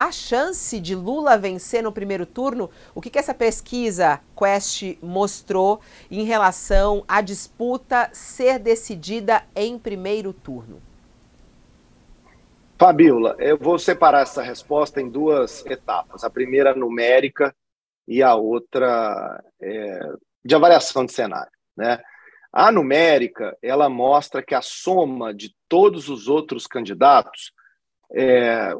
A chance de Lula vencer no primeiro turno, o que essa pesquisa Quest mostrou em relação à disputa ser decidida em primeiro turno? Fabíola, eu vou separar essa resposta em duas etapas. A primeira numérica e a outra de avaliação de cenário, né? A numérica, ela mostra que a soma de todos os outros candidatos,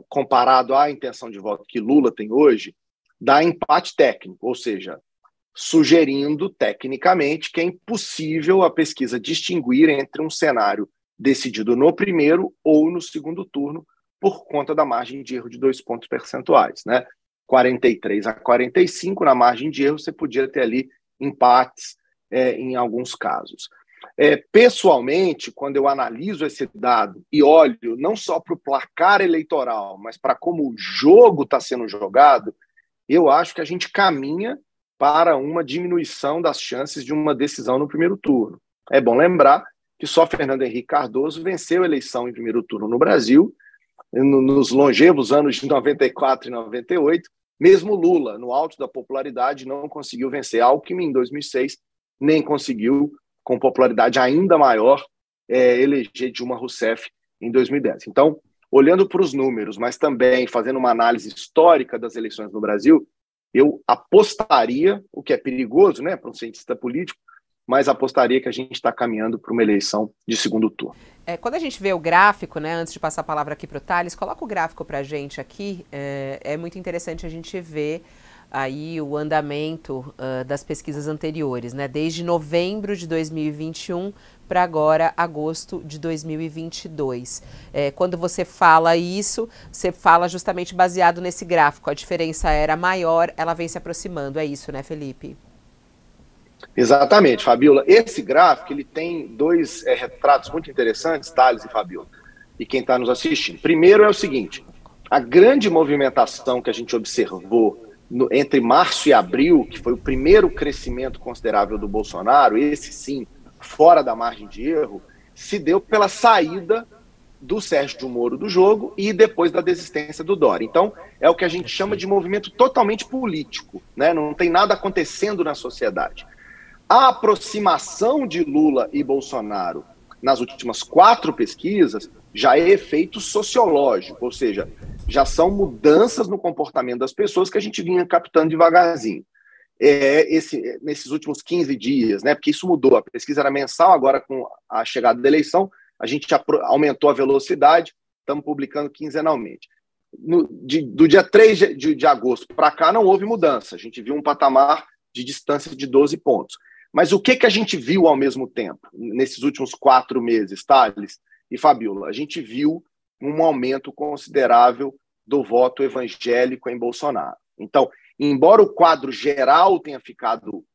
comparado à intenção de voto que Lula tem hoje, dá empate técnico, ou seja, sugerindo tecnicamente que é impossível a pesquisa distinguir entre um cenário decidido no primeiro ou no segundo turno por conta da margem de erro de 2 pontos percentuais, né? 43 a 45, na margem de erro, você podia ter ali empates em alguns casos. Pessoalmente, quando eu analiso esse dado e olho não só para o placar eleitoral, mas para como o jogo está sendo jogado, eu acho que a gente caminha para uma diminuição das chances de uma decisão no primeiro turno. É bom lembrar que só Fernando Henrique Cardoso venceu a eleição em primeiro turno no Brasil, nos longevos anos de 94 e 98, mesmo Lula, no alto da popularidade, não conseguiu vencer. Alckmin, em 2006, nem conseguiu, com popularidade ainda maior, eleger Dilma Rousseff em 2010. Então, olhando para os números, mas também fazendo uma análise histórica das eleições no Brasil, eu apostaria, o que é perigoso, né, para um cientista político, mas apostaria que a gente está caminhando para uma eleição de segundo turno. Quando a gente vê o gráfico, né, antes de passar a palavra aqui para o Thales, coloca o gráfico para a gente aqui. É muito interessante a gente ver aí o andamento das pesquisas anteriores, né, desde novembro de 2021 para agora agosto de 2022. Quando você fala isso, você fala justamente baseado nesse gráfico. A diferença era maior, ela vem se aproximando. É isso, né, Felipe? Exatamente, Fabíola. Esse gráfico ele tem dois retratos muito interessantes, Thales e Fabíola, e quem está nos assistindo. Primeiro é o seguinte: a grande movimentação que a gente observou entre março e abril, que foi o primeiro crescimento considerável do Bolsonaro, esse sim, fora da margem de erro, se deu pela saída do Sérgio Moro do jogo e depois da desistência do Dória. Então, é o que a gente chama de movimento totalmente político, né? Não tem nada acontecendo na sociedade. A aproximação de Lula e Bolsonaro nas últimas 4 pesquisas já é efeito sociológico, ou seja, já são mudanças no comportamento das pessoas que a gente vinha captando devagarzinho. Nesses últimos 15 dias, né? Porque isso mudou, a pesquisa era mensal, agora com a chegada da eleição, a gente aumentou a velocidade, estamos publicando quinzenalmente. Do dia 3 de agosto para cá não houve mudança, a gente viu um patamar de distância de 12 pontos. Mas o que a gente viu ao mesmo tempo, nesses últimos 4 meses, Thales e Fabíola? A gente viu um aumento considerável do voto evangélico em Bolsonaro. Então, embora o quadro geral tenha ficado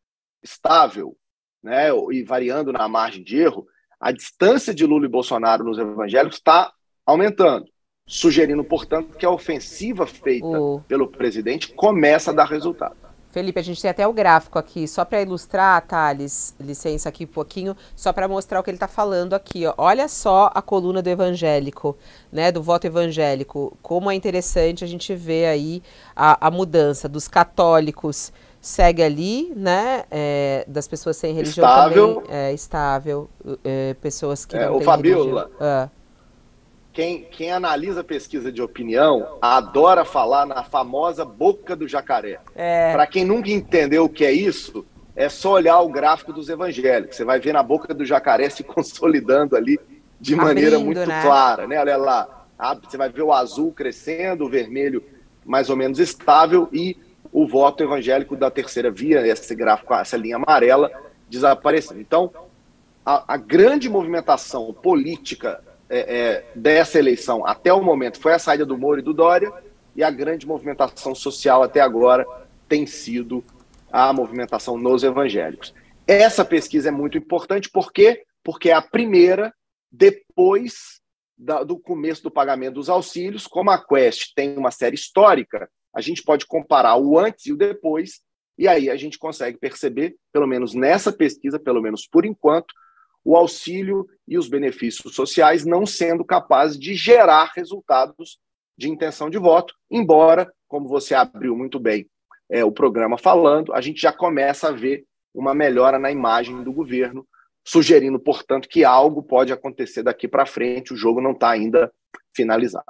estável, né, e variando na margem de erro, a distância de Lula e Bolsonaro nos evangélicos está aumentando, sugerindo, portanto, que a ofensiva feita pelo presidente começa a dar resultado. Felipe, a gente tem até o gráfico aqui, só para ilustrar, Thales, licença aqui um pouquinho, só para mostrar o que ele está falando aqui. Ó. Olha só a coluna do evangélico, né, do voto evangélico. Como é interessante a gente ver aí a mudança dos católicos, segue ali, né, das pessoas sem religião estável. Também, estável, pessoas que não têm Fabíola, religião. Quem analisa a pesquisa de opinião adora falar na famosa boca do jacaré. Para quem nunca entendeu o que é isso, é só olhar o gráfico dos evangélicos. Você vai ver na boca do jacaré se consolidando ali de maneira muito clara, né? Olha lá, você vai ver o azul crescendo, o vermelho mais ou menos estável e o voto evangélico da terceira via, esse gráfico, essa linha amarela, desaparecendo. Então, a grande movimentação política dessa eleição até o momento foi a saída do Moro e do Dória, e a grande movimentação social até agora tem sido a movimentação nos evangélicos. Essa pesquisa é muito importante, por quê? Porque é a primeira depois do começo do pagamento dos auxílios. Como a Quest tem uma série histórica, a gente pode comparar o antes e o depois, e aí a gente consegue perceber, pelo menos nessa pesquisa, pelo menos por enquanto, o auxílio e os benefícios sociais não sendo capazes de gerar resultados de intenção de voto, embora, como você abriu muito bem o programa falando, a gente já começa a ver uma melhora na imagem do governo, sugerindo, portanto, que algo pode acontecer daqui para frente, o jogo não está ainda finalizado.